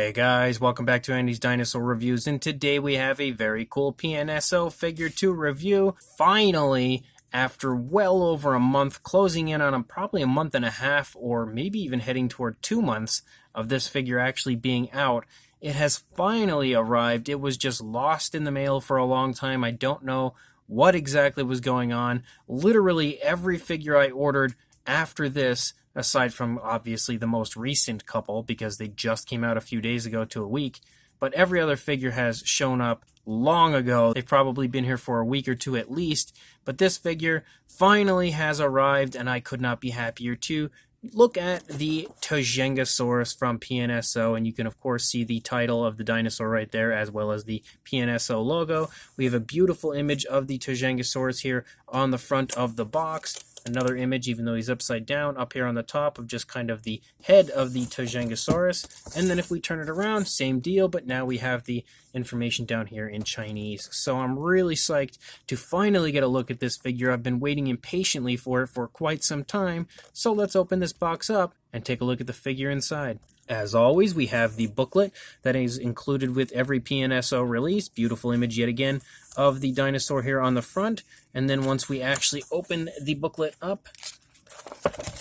Hey guys, welcome back to Andy's Dinosaur Reviews, and today we have a very cool PNSO figure to review. Finally, after well over a month, closing in on probably a month and a half, or maybe even heading toward 2 months of this figure actually being out, it has finally arrived. It was just lost in the mail for a long time. I don't know what exactly was going on. Literally every figure I ordered after this, aside from obviously the most recent couple because they just came out a few days ago to a week, but every other figure has shown up long ago. They've probably been here for a week or two at least, but this figure finally has arrived, and I could not be happier to look at the Tuojiangosaurus from PNSO, and you can of course see the title of the dinosaur right there as well as the PNSO logo. We have a beautiful image of the Tuojiangosaurus here on the front of the box. Another image, even though he's upside down, up here on the top of just kind of the head of the Tuojiangosaurus. And then if we turn it around, same deal, but now we have the information down here in Chinese. So I'm really psyched to finally get a look at this figure. I've been waiting impatiently for it for quite some time. So let's open this box up and take a look at the figure inside. As always, we have the booklet that is included with every PNSO release. Beautiful image yet again of the dinosaur here on the front. And then once we actually open the booklet up,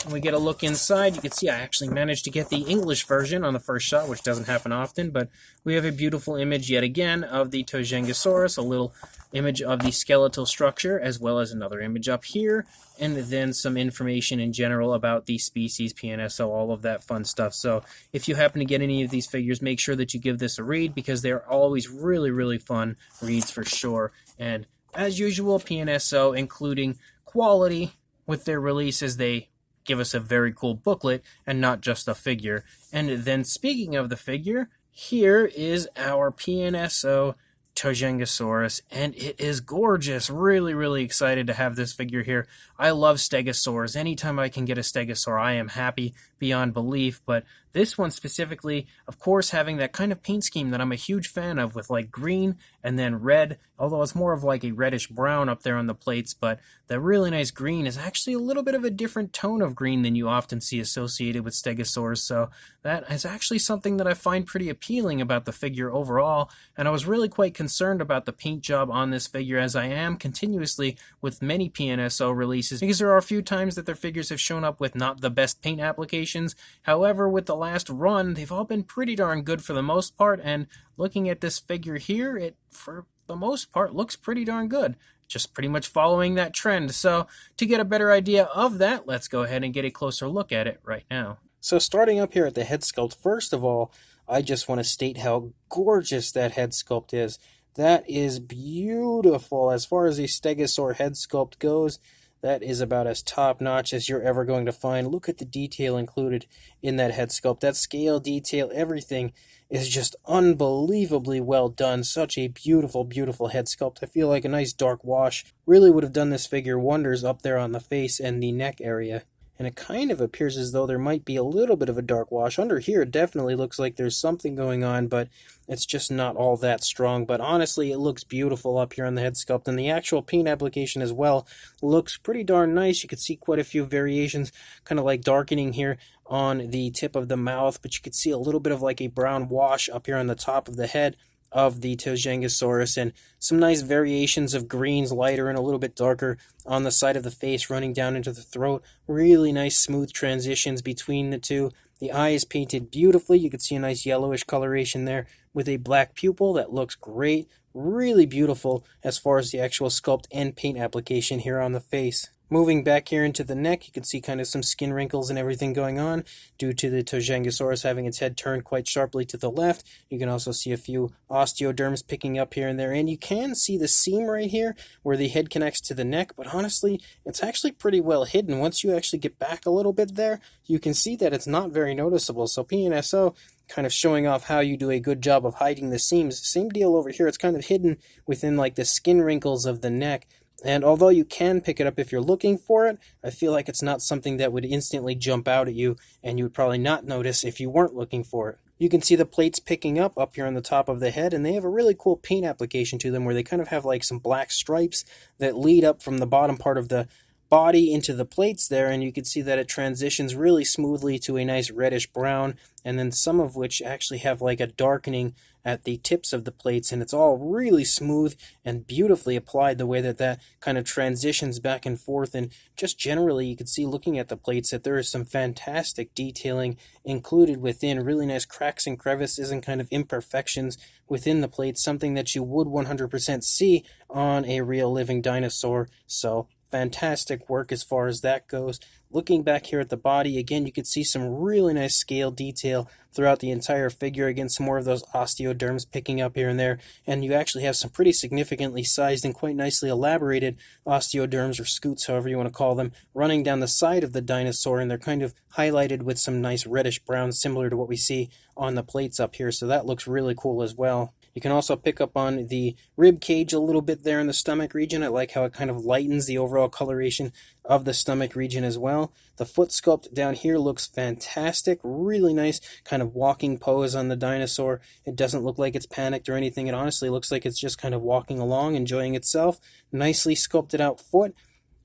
and we get a look inside, you can see I actually managed to get the English version on the first shot, which doesn't happen often, but we have a beautiful image yet again of the Tuojiangosaurus, a little image of the skeletal structure, as well as another image up here, and then some information in general about the species, PNSO, all of that fun stuff. So if you happen to get any of these figures, make sure that you give this a read, because they're always really, really fun reads for sure. And as usual, PNSO including quality with their releases. They give us a very cool booklet and not just a figure. And then speaking of the figure, here is our PNSO Tuojiangosaurus, and it is gorgeous. Really, really excited to have this figure here. I love stegosaurs. Anytime I can get a stegosaur, I am happy beyond belief, but this one specifically, of course, having that kind of paint scheme that I'm a huge fan of with like green and then red, although it's more of like a reddish brown up there on the plates, but the really nice green is actually a little bit of a different tone of green than you often see associated with stegosaurs, so that is actually something that I find pretty appealing about the figure overall, and I was really quite concerned about the paint job on this figure, as I am continuously with many PNSO releases, because there are a few times that their figures have shown up with not the best paint applications. However, with the last run, they've all been pretty darn good for the most part, and looking at this figure here, it, for the most part, looks pretty darn good. Just pretty much following that trend. So to get a better idea of that, let's go ahead and get a closer look at it right now. So starting up here at the head sculpt, first of all, I just want to state how gorgeous that head sculpt is. That is beautiful. As far as a stegosaur head sculpt goes, that is about as top-notch as you're ever going to find. Look at the detail included in that head sculpt. That scale detail, everything is just unbelievably well done. Such a beautiful, beautiful head sculpt. I feel like a nice dark wash really would have done this figure wonders up there on the face and the neck area. And it kind of appears as though there might be a little bit of a dark wash. Under here, it definitely looks like there's something going on, but it's just not all that strong. But honestly, it looks beautiful up here on the head sculpt. And the actual paint application as well looks pretty darn nice. You can see quite a few variations, kind of like darkening here on the tip of the mouth. But you can see a little bit of like a brown wash up here on the top of the head of the Tuojiangosaurus, and some nice variations of greens, lighter and a little bit darker on the side of the face running down into the throat. Really nice smooth transitions between the two. The eye is painted beautifully. You can see a nice yellowish coloration there with a black pupil. That looks great. Really beautiful as far as the actual sculpt and paint application here on the face. Moving back here into the neck, you can see kind of some skin wrinkles and everything going on due to the Tuojiangosaurus having its head turned quite sharply to the left. You can also see a few osteoderms picking up here and there, and you can see the seam right here where the head connects to the neck, but honestly, it's actually pretty well hidden. Once you actually get back a little bit there, you can see that it's not very noticeable. So PNSO kind of showing off how you do a good job of hiding the seams. Same deal over here. It's kind of hidden within like the skin wrinkles of the neck. And although you can pick it up if you're looking for it, I feel like it's not something that would instantly jump out at you, and you would probably not notice if you weren't looking for it. You can see the plates picking up here on the top of the head, and they have a really cool paint application to them where they kind of have like some black stripes that lead up from the bottom part of the body into the plates there, and you can see that it transitions really smoothly to a nice reddish brown, and then some of which actually have like a darkening at the tips of the plates, and it's all really smooth and beautifully applied the way that that kind of transitions back and forth. And just generally you can see looking at the plates that there is some fantastic detailing included within, really nice cracks and crevices and kind of imperfections within the plates, something that you would 100% see on a real living dinosaur. So fantastic work as far as that goes. Looking back here at the body, again, you can see some really nice scale detail throughout the entire figure. Again, some more of those osteoderms picking up here and there, and you actually have some pretty significantly sized and quite nicely elaborated osteoderms, or scutes, however you want to call them, running down the side of the dinosaur, and they're kind of highlighted with some nice reddish brown, similar to what we see on the plates up here, so that looks really cool as well. You can also pick up on the rib cage a little bit there in the stomach region. I like how it kind of lightens the overall coloration of the stomach region as well. The foot sculpt down here looks fantastic. Really nice kind of walking pose on the dinosaur. It doesn't look like it's panicked or anything. It honestly looks like it's just kind of walking along, enjoying itself. Nicely sculpted out foot.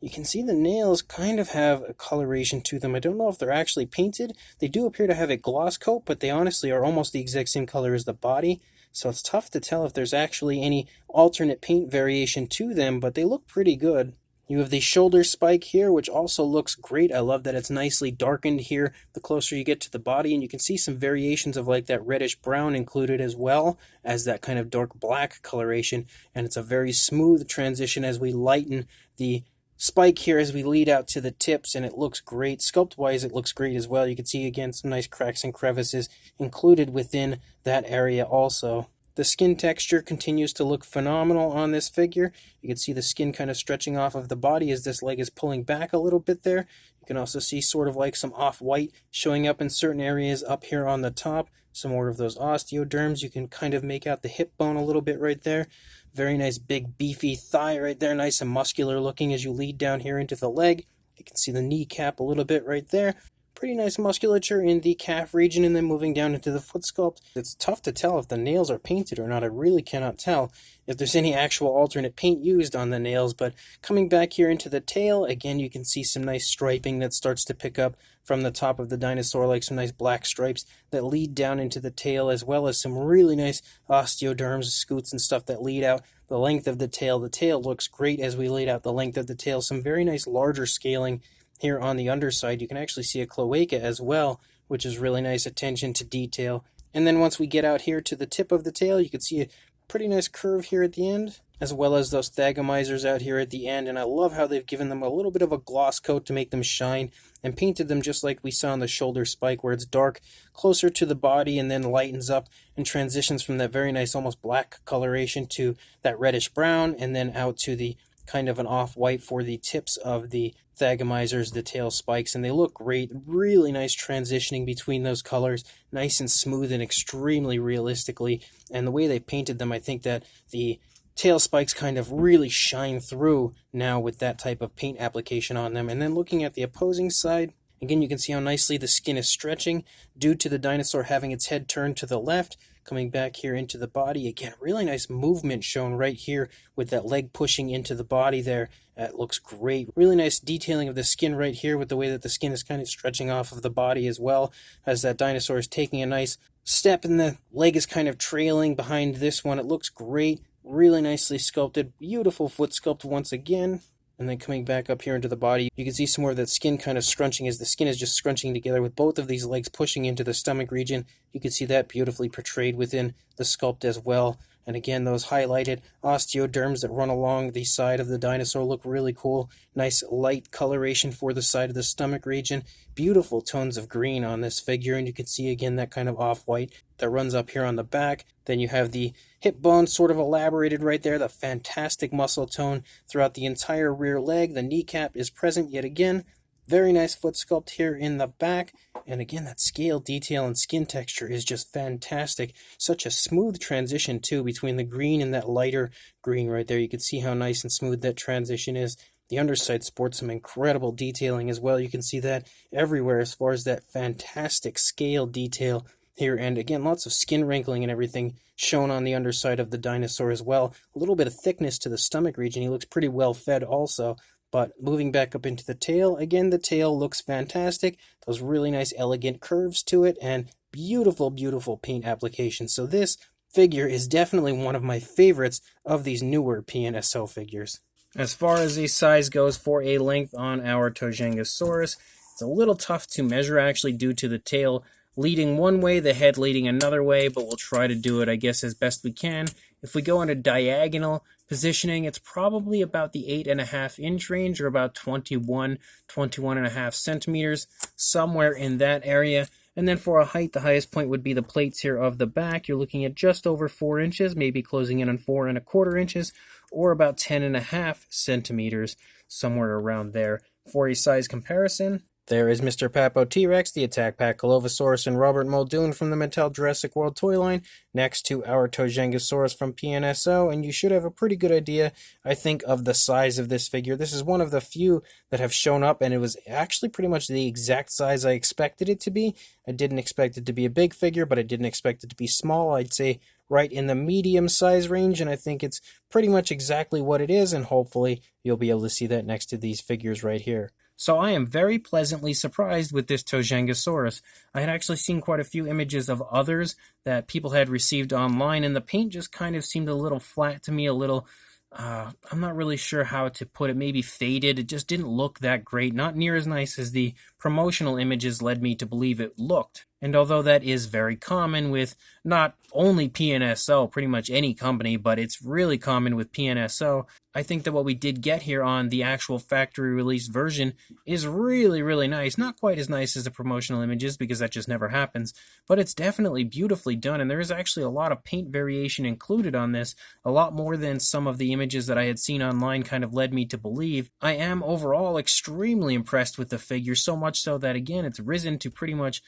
You can see the nails kind of have a coloration to them. I don't know if they're actually painted. They do appear to have a gloss coat, but they honestly are almost the exact same color as the body. So it's tough to tell if there's actually any alternate paint variation to them, but they look pretty good. You have the shoulder spike here, which also looks great. I love that it's nicely darkened here the closer you get to the body, and you can see some variations of like that reddish brown included as well as that kind of dark black coloration, and it's a very smooth transition as we lighten the spike here as we lead out to the tips, and it looks great. Sculpt wise, it looks great as well. You can see again some nice cracks and crevices included within that area also. The skin texture continues to look phenomenal on this figure. You can see the skin kind of stretching off of the body as this leg is pulling back a little bit there. You can also see sort of like some off-white showing up in certain areas up here on the top. Some more of those osteoderms. You can kind of make out the hip bone a little bit right there. Very nice big beefy thigh right there, nice and muscular looking as you lead down here into the leg. You can see the kneecap a little bit right there. Pretty nice musculature in the calf region, and then moving down into the foot sculpt. It's tough to tell if the nails are painted or not. I really cannot tell if there's any actual alternate paint used on the nails, but coming back here into the tail, again you can see some nice striping that starts to pick up from the top of the dinosaur, like some nice black stripes that lead down into the tail, as well as some really nice osteoderms, scutes and stuff that lead out the length of the tail. The tail looks great as we laid out the length of the tail. Some very nice larger scaling here on the underside. You can actually see a cloaca as well, which is really nice attention to detail. And then once we get out here to the tip of the tail, you can see a pretty nice curve here at the end, as well as those thagomizers out here at the end. And I love how they've given them a little bit of a gloss coat to make them shine, and painted them just like we saw on the shoulder spike, where it's dark closer to the body and then lightens up and transitions from that very nice almost black coloration to that reddish brown, and then out to the kind of an off-white for the tips of the thagomizers, the tail spikes, and they look great. Really nice transitioning between those colors, nice and smooth and extremely realistically. And the way they painted them, I think that the tail spikes kind of really shine through now with that type of paint application on them. And then looking at the opposing side, again you can see how nicely the skin is stretching due to the dinosaur having its head turned to the left. Coming back here into the body, again, really nice movement shown right here with that leg pushing into the body there. That looks great. Really nice detailing of the skin right here with the way that the skin is kind of stretching off of the body, as well as that dinosaur is taking a nice step and the leg is kind of trailing behind this one. It looks great. Really nicely sculpted. Beautiful foot sculpt once again. And then coming back up here into the body, you can see some more of that skin kind of scrunching as the skin is just scrunching together with both of these legs pushing into the stomach region. You can see that beautifully portrayed within the sculpt as well. And again, those highlighted osteoderms that run along the side of the dinosaur look really cool. Nice light coloration for the side of the stomach region. Beautiful tones of green on this figure, and you can see again that kind of off-white that runs up here on the back. Then you have the hip bone sort of elaborated right there, the fantastic muscle tone throughout the entire rear leg. The kneecap is present yet again. Very nice foot sculpt here in the back. And again, that scale detail and skin texture is just fantastic. Such a smooth transition, too, between the green and that lighter green right there. You can see how nice and smooth that transition is. The underside sports some incredible detailing as well. You can see that everywhere as far as that fantastic scale detail here. And again, lots of skin wrinkling and everything shown on the underside of the dinosaur as well. A little bit of thickness to the stomach region. He looks pretty well fed also. But moving back up into the tail, again, the tail looks fantastic. Those really nice, elegant curves to it, and beautiful, beautiful paint application. So this figure is definitely one of my favorites of these newer PNSO figures. As far as the size goes for a length on our Tuojiangosaurus, it's a little tough to measure actually due to the tail leading one way, the head leading another way, but we'll try to do it, I guess, as best we can. If we go into diagonal positioning, it's probably about the 8.5-inch range, or about 21.5 centimeters, somewhere in that area. And then for a height, the highest point would be the plates here of the back. You're looking at just over 4 inches, maybe closing in on 4.25 inches, or about 10.5 centimeters, somewhere around there. For a size comparison, there is Mr. Papo T-Rex, the Attack Pack Colovosaurus, and Robert Muldoon from the Mattel Jurassic World toy line, next to our Tuojiangosaurus from PNSO, and you should have a pretty good idea, I think, of the size of this figure. This is one of the few that have shown up, and it was actually pretty much the exact size I expected it to be. I didn't expect it to be a big figure, but I didn't expect it to be small. I'd say right in the medium size range, and I think it's pretty much exactly what it is, and hopefully you'll be able to see that next to these figures right here. So I am very pleasantly surprised with this Tuojiangosaurus. I had actually seen quite a few images of others that people had received online, and the paint just kind of seemed a little flat to me, a little, I'm not really sure how to put it, maybe faded. It just didn't look that great, not near as nice as the promotional images led me to believe it looked. And although that is very common with not only PNSO, pretty much any company, but it's really common with PNSO, I think that what we did get here on the actual factory release version is really, really nice. Not quite as nice as the promotional images, because that just never happens, but it's definitely beautifully done, and there is actually a lot of paint variation included on this, a lot more than some of the images that I had seen online kind of led me to believe. I am overall extremely impressed with the figure, so much so that, again, it's risen to pretty much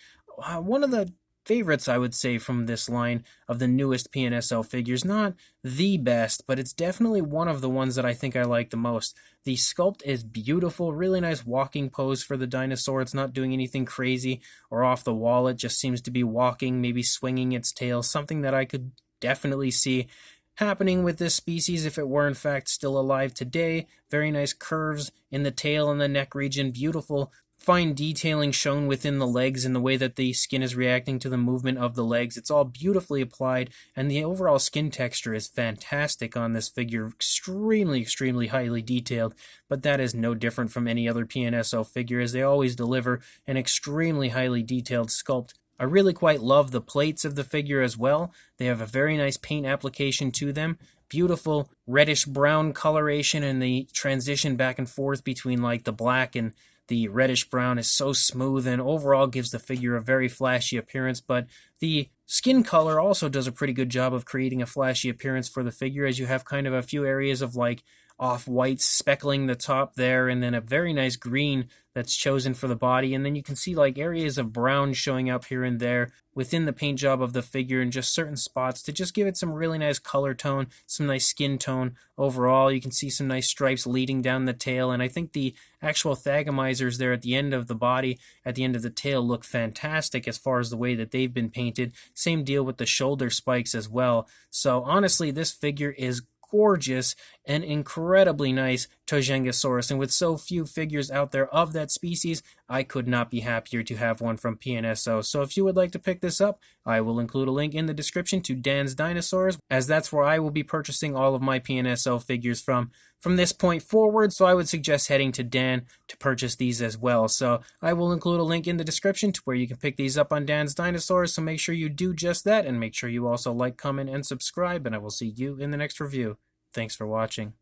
one of the favorites, I would say, from this line of the newest PNSO figures. Not the best, but it's definitely one of the ones that I think I like the most. The sculpt is beautiful, really nice walking pose for the dinosaur. It's not doing anything crazy or off the wall. It just seems to be walking, maybe swinging its tail, something that I could definitely see happening with this species if it were in fact still alive today. Very nice curves in the tail and the neck region, beautiful fine detailing shown within the legs and the way that the skin is reacting to the movement of the legs. It's all beautifully applied, and the overall skin texture is fantastic on this figure. Extremely, extremely highly detailed, but that is no different from any other PNSO figure, as they always deliver an extremely highly detailed sculpt. I really quite love the plates of the figure as well. They have a very nice paint application to them. Beautiful reddish brown coloration, and the transition back and forth between like the black and the reddish brown is so smooth, and overall gives the figure a very flashy appearance, but the skin color also does a pretty good job of creating a flashy appearance for the figure, as you have kind of a few areas of like off-white speckling the top there, and then a very nice green that's chosen for the body, and then you can see like areas of brown showing up here and there within the paint job of the figure in just certain spots to just give it some really nice color tone, some nice skin tone. Overall, you can see some nice stripes leading down the tail, and I think the actual thagomizers there at the end of the body, at the end of the tail, look fantastic as far as the way that they've been painted. Same deal with the shoulder spikes as well. So honestly, this figure is gorgeous and incredibly nice Tuojiangosaurus, and with so few figures out there of that species, I could not be happier to have one from PNSO. So if you would like to pick this up, I will include a link in the description to Dan's Dinosaurs, as that's where I will be purchasing all of my PNSO figures from this point forward, so I would suggest heading to Dan to purchase these as well. So I will include a link in the description to where you can pick these up on Dan's Dinosaurs, so make sure you do just that, and make sure you also like, comment, and subscribe, and I will see you in the next review. Thanks for watching.